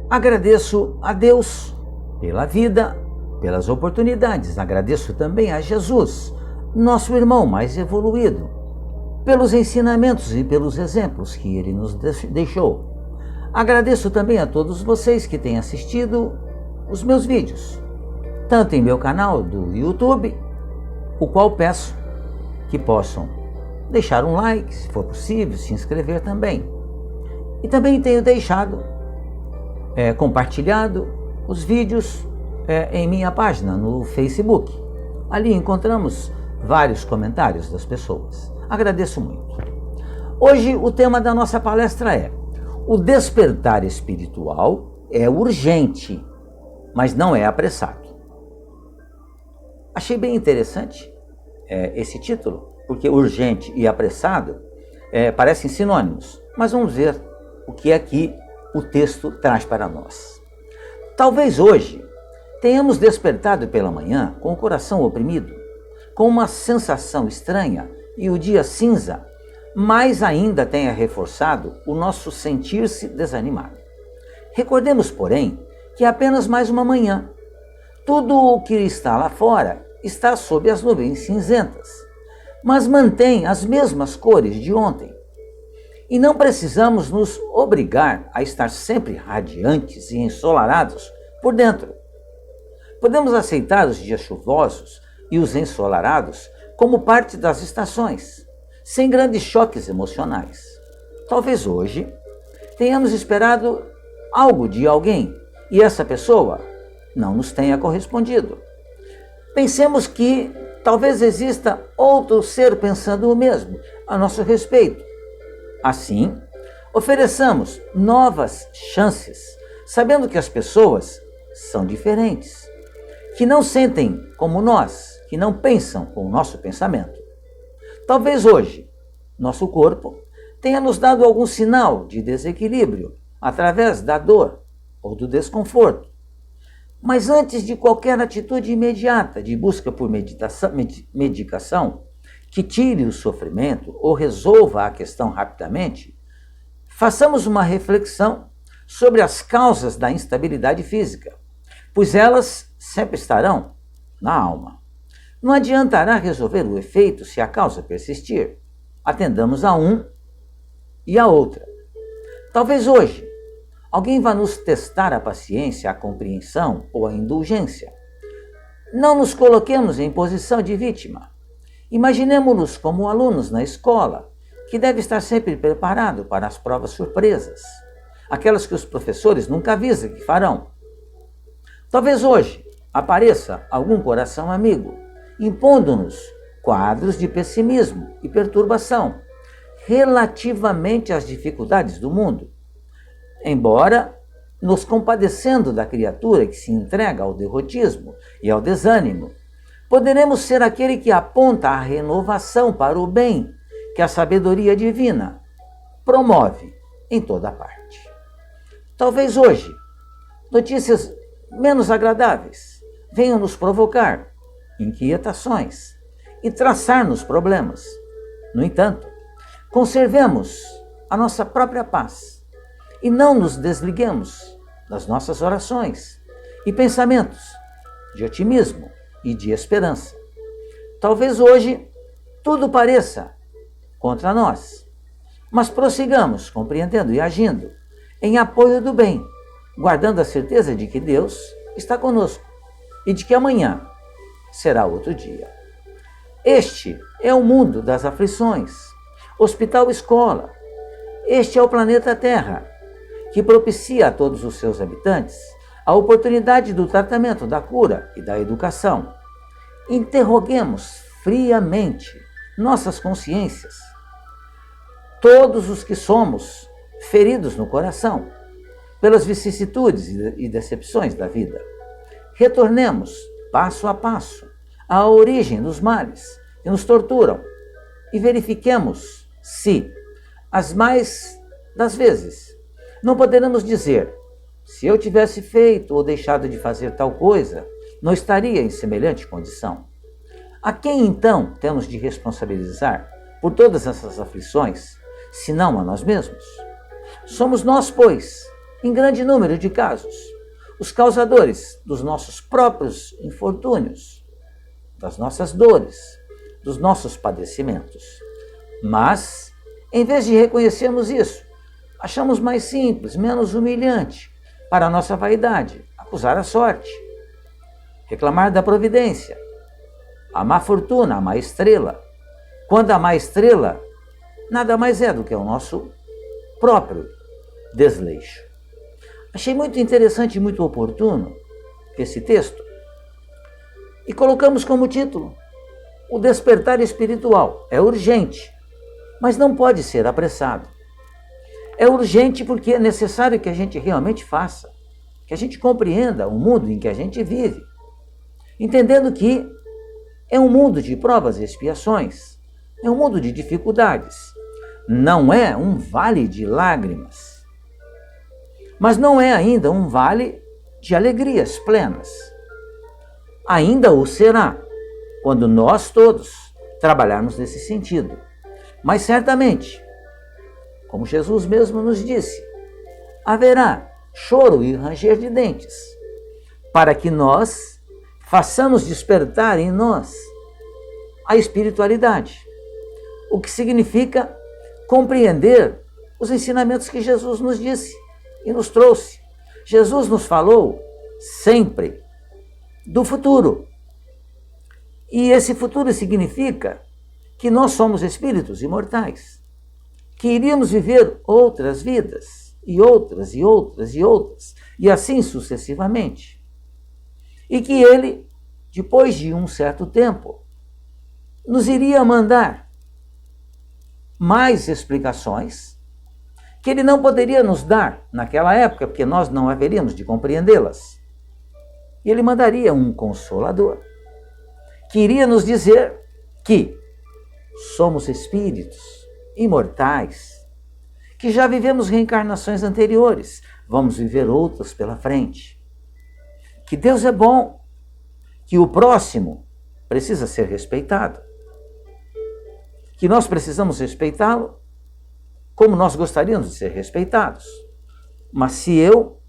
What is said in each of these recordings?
Agradeço a Deus pela vida, pelas oportunidades. Agradeço também a Jesus, nosso irmão mais evoluído, pelos ensinamentos e pelos exemplos que ele nos deixou. Agradeço também a todos vocês que têm assistido os meus vídeos, tanto em meu canal do YouTube, o qual peço que possam deixar um like, se for possível, se inscrever também. E também tenho compartilhado os vídeos em minha página no Facebook. Ali encontramos vários comentários das pessoas. Agradeço muito. Hoje o tema da nossa palestra é: o despertar espiritual é urgente, mas não é apressado. Achei bem interessante esse título, porque urgente e apressado parecem sinônimos, mas vamos ver o que aqui o texto traz para nós. Talvez hoje tenhamos despertado pela manhã com o coração oprimido, com uma sensação estranha e o dia cinza, mas ainda tenha reforçado o nosso sentir-se desanimado. Recordemos, porém, que é apenas mais uma manhã. Tudo o que está lá fora está sob as nuvens cinzentas, mas mantém as mesmas cores de ontem. E não precisamos nos obrigar a estar sempre radiantes e ensolarados por dentro. Podemos aceitar os dias chuvosos e os ensolarados como parte das estações, sem grandes choques emocionais. Talvez hoje tenhamos esperado algo de alguém e essa pessoa não nos tenha correspondido. Pensemos que talvez exista outro ser pensando o mesmo a nosso respeito. Assim, ofereçamos novas chances, sabendo que as pessoas são diferentes, que não sentem como nós, que não pensam com o nosso pensamento. Talvez hoje, nosso corpo tenha nos dado algum sinal de desequilíbrio através da dor ou do desconforto. Mas antes de qualquer atitude imediata de busca por medicação, que tire o sofrimento ou resolva a questão rapidamente, façamos uma reflexão sobre as causas da instabilidade física, pois elas sempre estarão na alma. Não adiantará resolver o efeito se a causa persistir. Atendamos a um e a outra. Talvez hoje alguém vá nos testar a paciência, a compreensão ou a indulgência. Não nos coloquemos em posição de vítima. Imaginemo-nos como alunos na escola, que deve estar sempre preparado para as provas surpresas, aquelas que os professores nunca avisam que farão. Talvez hoje apareça algum coração amigo, impondo-nos quadros de pessimismo e perturbação relativamente às dificuldades do mundo, embora nos compadecendo da criatura que se entrega ao derrotismo e ao desânimo. Poderemos ser aquele que aponta a renovação para o bem que a sabedoria divina promove em toda parte. Talvez hoje notícias menos agradáveis venham nos provocar inquietações e traçar-nos problemas. No entanto, conservemos a nossa própria paz e não nos desliguemos das nossas orações e pensamentos de otimismo e de esperança. Talvez hoje tudo pareça contra nós, mas prossigamos compreendendo e agindo em apoio do bem, guardando a certeza de que Deus está conosco e de que amanhã será outro dia. Este é o mundo das aflições, hospital-escola. Este é o planeta Terra, que propicia a todos os seus habitantes a oportunidade do tratamento, da cura e da educação. Interroguemos friamente nossas consciências. Todos os que somos feridos no coração pelas vicissitudes e decepções da vida, retornemos passo a passo à origem dos males que nos torturam e verifiquemos se, as mais das vezes, não poderemos dizer: se eu tivesse feito ou deixado de fazer tal coisa, não estaria em semelhante condição. A quem então temos de responsabilizar por todas essas aflições, senão a nós mesmos? Somos nós, pois, em grande número de casos, os causadores dos nossos próprios infortúnios, das nossas dores, dos nossos padecimentos. Mas, em vez de reconhecermos isso, achamos mais simples, menos humilhante para a nossa vaidade acusar a sorte, reclamar da providência, a má fortuna, a má estrela, quando a má estrela nada mais é do que o nosso próprio desleixo. Achei muito interessante e muito oportuno esse texto e colocamos como título: o despertar espiritual é urgente, mas não pode ser apressado. É urgente porque é necessário que a gente realmente faça, que a gente compreenda o mundo em que a gente vive, entendendo que é um mundo de provas e expiações, é um mundo de dificuldades, não é um vale de lágrimas, mas não é ainda um vale de alegrias plenas. Ainda o será, quando nós todos trabalharmos nesse sentido. Mas certamente, como Jesus mesmo nos disse, haverá choro e ranger de dentes, para que nós façamos despertar em nós a espiritualidade, o que significa compreender os ensinamentos que Jesus nos disse e nos trouxe. Jesus nos falou sempre do futuro. E esse futuro significa que nós somos espíritos imortais, que iríamos viver outras vidas, e outras, e outras, e outras, e assim sucessivamente. E que ele, depois de um certo tempo, nos iria mandar mais explicações que ele não poderia nos dar naquela época, porque nós não haveríamos de compreendê-las. E ele mandaria um consolador, que iria nos dizer que somos espíritos imortais, que já vivemos reencarnações anteriores, vamos viver outras pela frente, que Deus é bom, que o próximo precisa ser respeitado, que nós precisamos respeitá-lo como nós gostaríamos de ser respeitados. Mas se eu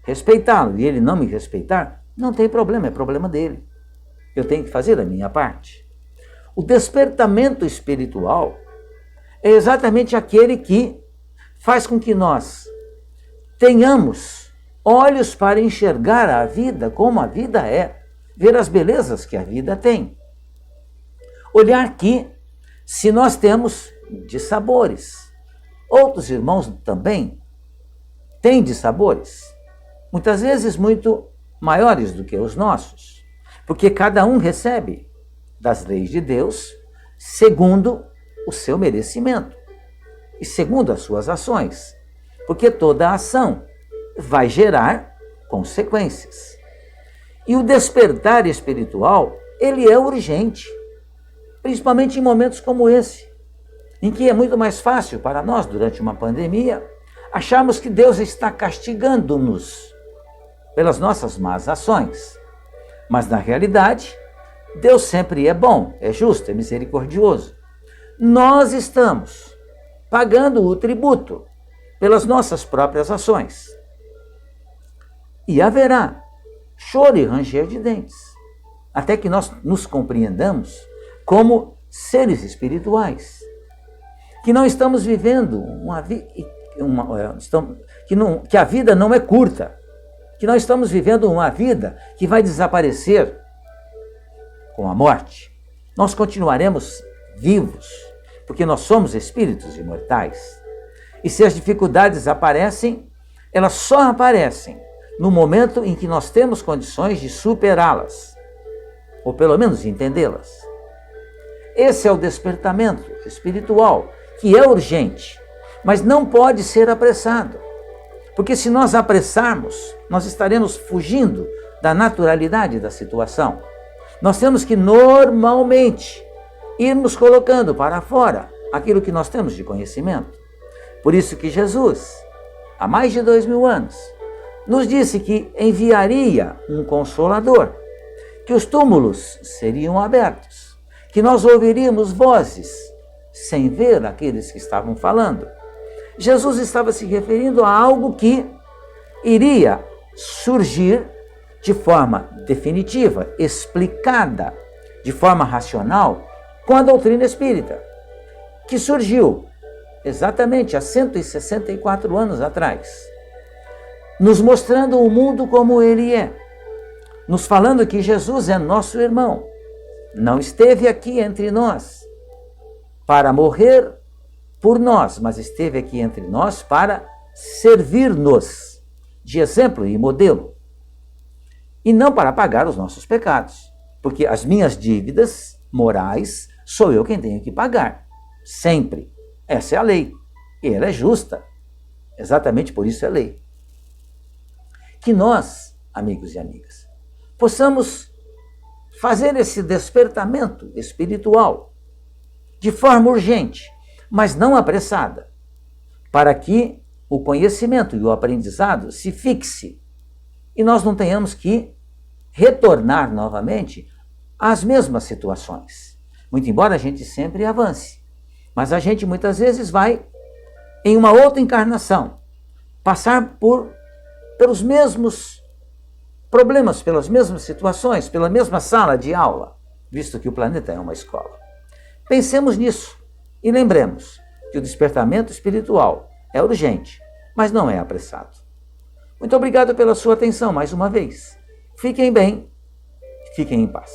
respeitá-lo e ele não me respeitar, não tem problema, é problema dele. Eu tenho que fazer a minha parte. O despertamento espiritual é exatamente aquele que faz com que nós tenhamos olhos para enxergar a vida como a vida é, ver as belezas que a vida tem. Olhar que, se nós temos dissabores, outros irmãos também têm dissabores, muitas vezes muito maiores do que os nossos, porque cada um recebe das leis de Deus segundo o seu merecimento e segundo as suas ações, porque toda ação vai gerar consequências. E o despertar espiritual, ele é urgente, principalmente em momentos como esse, em que é muito mais fácil para nós, durante uma pandemia, acharmos que Deus está castigando-nos pelas nossas más ações. Mas, na realidade, Deus sempre é bom, é justo, é misericordioso. Nós estamos pagando o tributo pelas nossas próprias ações. E haverá choro e ranger de dentes, até que nós nos compreendamos como seres espirituais, que não estamos vivendo que a vida não é curta, que nós estamos vivendo uma vida que vai desaparecer com a morte. Nós continuaremos vivos, porque nós somos espíritos imortais. E se as dificuldades aparecem, elas só aparecem no momento em que nós temos condições de superá-las, ou pelo menos entendê-las. Esse é o despertamento espiritual, que é urgente, mas não pode ser apressado. Porque se nós apressarmos, nós estaremos fugindo da naturalidade da situação. Nós temos que normalmente irmos colocando para fora aquilo que nós temos de conhecimento. Por isso que Jesus, há mais de 2000 anos, nos disse que enviaria um consolador, que os túmulos seriam abertos, que nós ouviríamos vozes sem ver aqueles que estavam falando. Jesus estava se referindo a algo que iria surgir de forma definitiva, explicada, de forma racional, com a doutrina espírita, que surgiu exatamente há 164 anos atrás, nos mostrando o mundo como ele é, nos falando que Jesus é nosso irmão, não esteve aqui entre nós para morrer por nós, mas esteve aqui entre nós para servir-nos de exemplo e modelo, e não para pagar os nossos pecados, porque as minhas dívidas morais sou eu quem tenho que pagar, sempre. Essa é a lei, e ela é justa, exatamente por isso é lei. Que nós, amigos e amigas, possamos fazer esse despertamento espiritual de forma urgente, mas não apressada, para que o conhecimento e o aprendizado se fixe e nós não tenhamos que retornar novamente às mesmas situações. Muito embora a gente sempre avance, mas a gente muitas vezes vai, em uma outra encarnação, passar pelos mesmos problemas, pelas mesmas situações, pela mesma sala de aula, visto que o planeta é uma escola. Pensemos nisso e lembremos que o despertamento espiritual é urgente, mas não é apressado. Muito obrigado pela sua atenção mais uma vez. Fiquem bem, fiquem em paz.